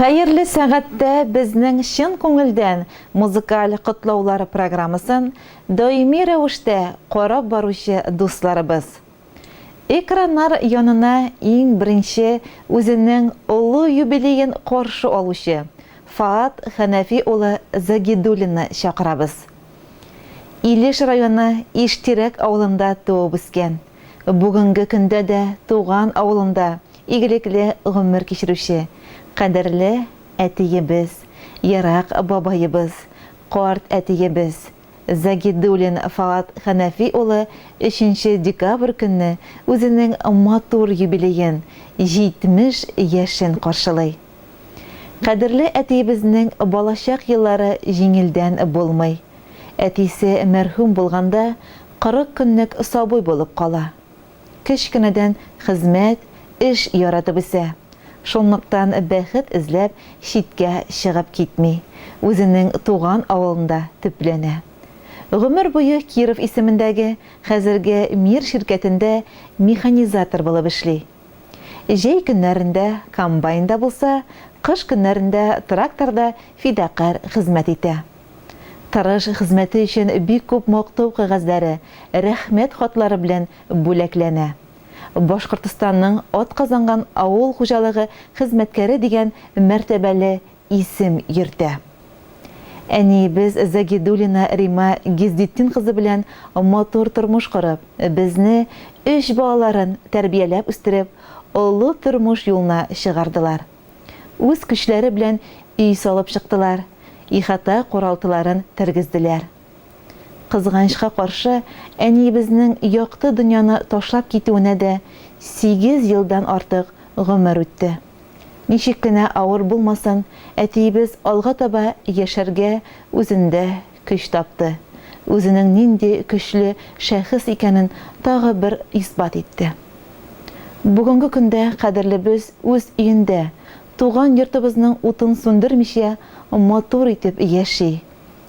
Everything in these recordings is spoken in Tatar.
Хәерле сәгатьтә безнең чын күңелдән музыкаль котлаулар программасын даими рәвештә карап баручы дусларыбыз. Экраннар янына иң беренче үзенең олы юбилеен каршы алучы Фаат Хәнәфи улы Загидуллинны чакырабыз. Илеш районы Иштирәк авылында туып үскән. Бүгенге көндә дә туган авылында игелекле гомер кичерүче кадерле әтиебез, ярак бабайыбыз, карт әтиебез Загидуллин Фаат Хәнәфи улы 3 декабрь көнне үзенең матур юбилеен 70 яшен каршылый. Кадерле әтиебезнең балачак еллары җиңелдән булмый. Әтисе мәрхүм булганда 40 көнлек сабый булып кала. Кечкенәдән хезмәт, эш яратып үсә. Шунлыктан бәхет эзләп читкә чыгып китми. Үзенең туган авылында төпләнә. Гомер буе Киров исемендәге хәзерге Мир ширкәтендә механизатор булып эшли. Җәй көннәрендә комбайнда булса, кыш көннәрендә тракторда фидакар хезмәт итә. Тырыш хезмәте өчен бик күп мактау кагазлары, рәхмәт хатлары белән бүләкләнә. Башкортстанның атказанган авыл хуҗалыгы хезмәткәре дигән мәртәбәле исем йөртә. Әниебез Загидуллина Рима Гиздеттин кызы белән матур тормыш корып, безне 3 балаларын тәрбияләп үстереп, олы тормыш юлына чыгардылар. Үз көчләре белән үй салып чыктылар, ихата куралтыларын тергезделәр. Кызганычка каршы, әниебезнең якты дөньяны ташлап китүенә дә 8 елдан артык гомер үтте. Ничек кенә авыр булмасын, әтиебез алга таба яшәргә үзендә көч тапты. Үзенең нинди көчле шәхес икәнен тагы бер исбат итте. Бүгенге көндә кадерлебез үз өендә, туган йортыбызның утын сүндермичә матур итеп яши.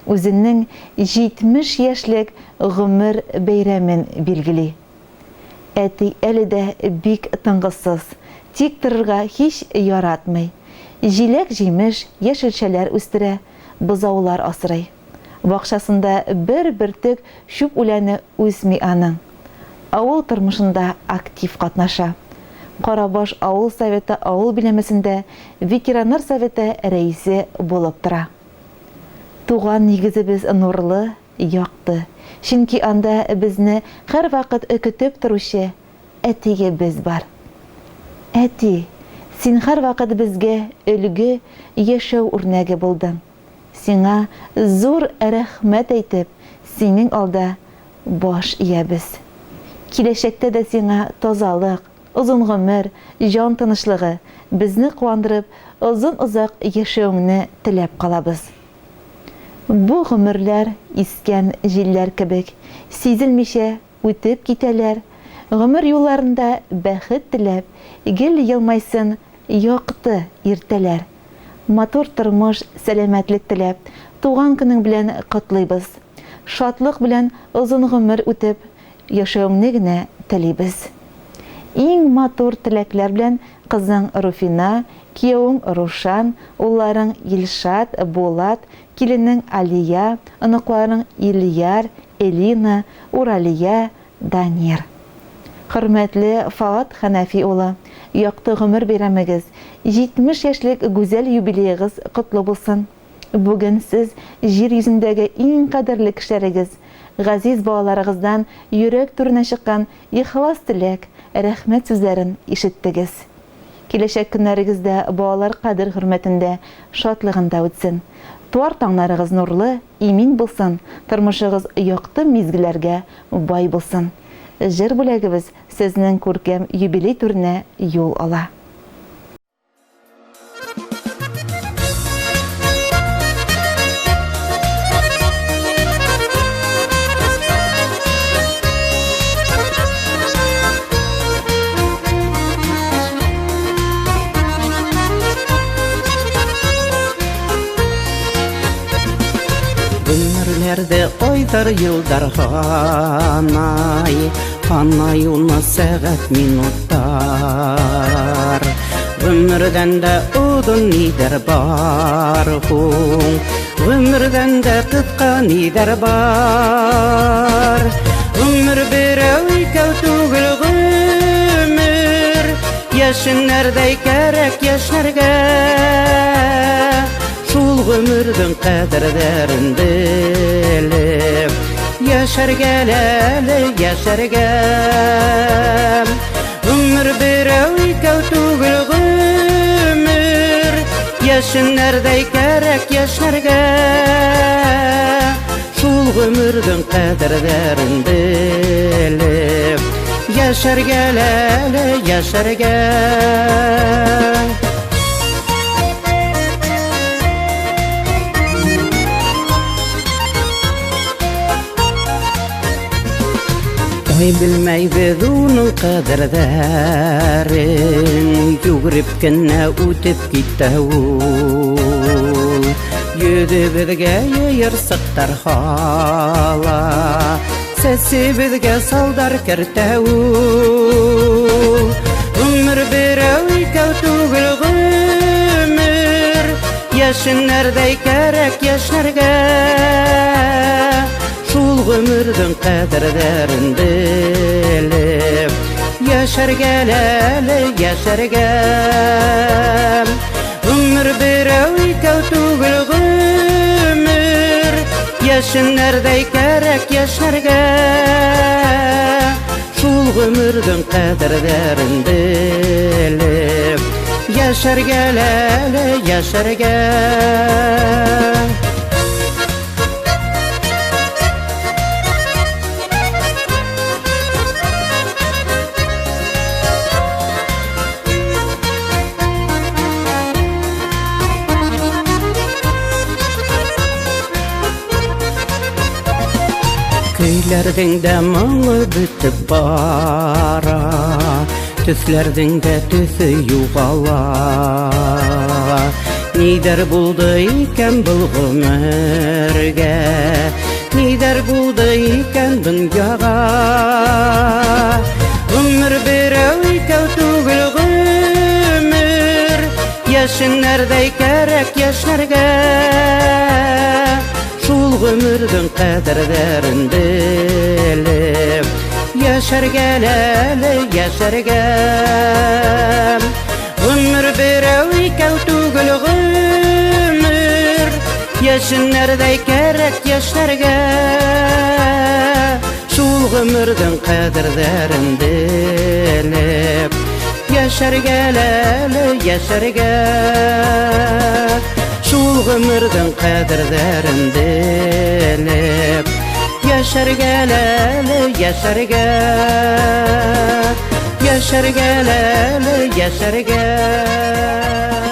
Үзенең 70 яшьлек гомер бәйрәмен билгели. Әти әле дә бик тынгысыз, тик торырга һич яратмый. Җиләк җимеш, яшелчәләр үстерә, бозаулар асрый. Бакчасында бер бөртек шүп үләне үсми аның. Авыл тормышында актив катнаша. Карабаш авыл советы авыл биләмәсендә ветераннар советы рәисе булып тора. Туган нигезебез нурлы, якты. Чөнки анда безне һәр вакыт көтеп торучы әтиебез бар. Әти, син һәр вакыт безгә өлге, яшәү үрнәге булдың. Сиңа зур рәхмәт әйтеп, синең алда баш иябез. Киләчәктә дә сиңа тазалык, озын гомер, җан тынычлыгы безне куандырып, озын-озак яшәүеңне теләп калабыз. Бу гомерләр искән җилләр кебек, сизелмичә үтеп китәләр. Гомер юлларында бәхет теләп, гел елмайсын якты иртәләр. Матур тормыш, сәламәтлек теләп, туган көнең белән котлыйбыз. Шатлык белән озын гомер үтеп, яшәүеңне генә телибез. Иң матур теләкләр белән кызың Руфина, кияүең Рушан, улларың Илшат, Булат, киленең Алия, оныкларың Ильяр, Элина, Уралия, Данир. Хөрмәтле Фаат Хәнәфи улы, якты гомер бирәмегез, 70 яшьлек гүзәл юбилеегыз котлы булсын. Бүген сез җир йөзендәге иң кадерле кешеләрегез, газиз балаларыгыздан йөрәк түренә чыккан ихлас теләк, рәхмәт сүзләрен ишеттегез. Киләчәк көннәрегездә балалар кадер хөрмәтендә, шатлыгында үтсен. Туар таңнарыгыз нурлы, имин булсын, тормышыгыз якты мизгелләргә бай булсын. Җыр бүләгебез сезнең күркәм юбилей түренә юл ала. Гомерләрдә айтар елдар ханай, ханай уны сәгать минуттар. ömürden de udun nider bar hun, ömürden de kıtka nider bar. Ömür bir öykü tugul ömür, yaşın nerede gerek yaşlarga. Şul ömürdün kaderlerin bilip, yaşar geleli yaşar gel. Ömür bir öykü tugul ömür, yaşın nerede gerek yaşlarga. Şul ömürdün kaderlerin bilip, yaşar geleli yaşar gel. Oy bilmey biz onun kaderlerin, yugurip kenne utip gitti ul. Yüzü bizge yayırsak hala, sesi bizge saldar kerte ul. Ömür bir öykü tugul ömür, yaşın nerede gerek yaşlarga. Şul ömürdün kaderlerin bilip, yaşar geleli yaşar gel. Ömür bir öykü tugul ömür, yaşın nerede gerek yaşlarga. Şul ömürdün kaderlerin bilip, yaşar geleli yaşar gel. Köylerdin de malı bitip bara, tüslerdin de tüsü yuvala. Nider buldu iken bul ömürge, nider buldu iken dünyaga. Ömür bir öykü tugul ömür, yaşın nerede gerek yaşlarga. Şul ömürdün kaderlerin bilip, yaşar geleli yaşar gel. Ömür bir öykü tugul ömür, yaşın nerede gerek yaşlarga. Şul ömürdün kaderlerin bilip, yaşar geleli yaşar gel. Şul ömürdün kaderlerin bilip, yaşar geleli yaşar gel. Yaşar geleli yaşar gel.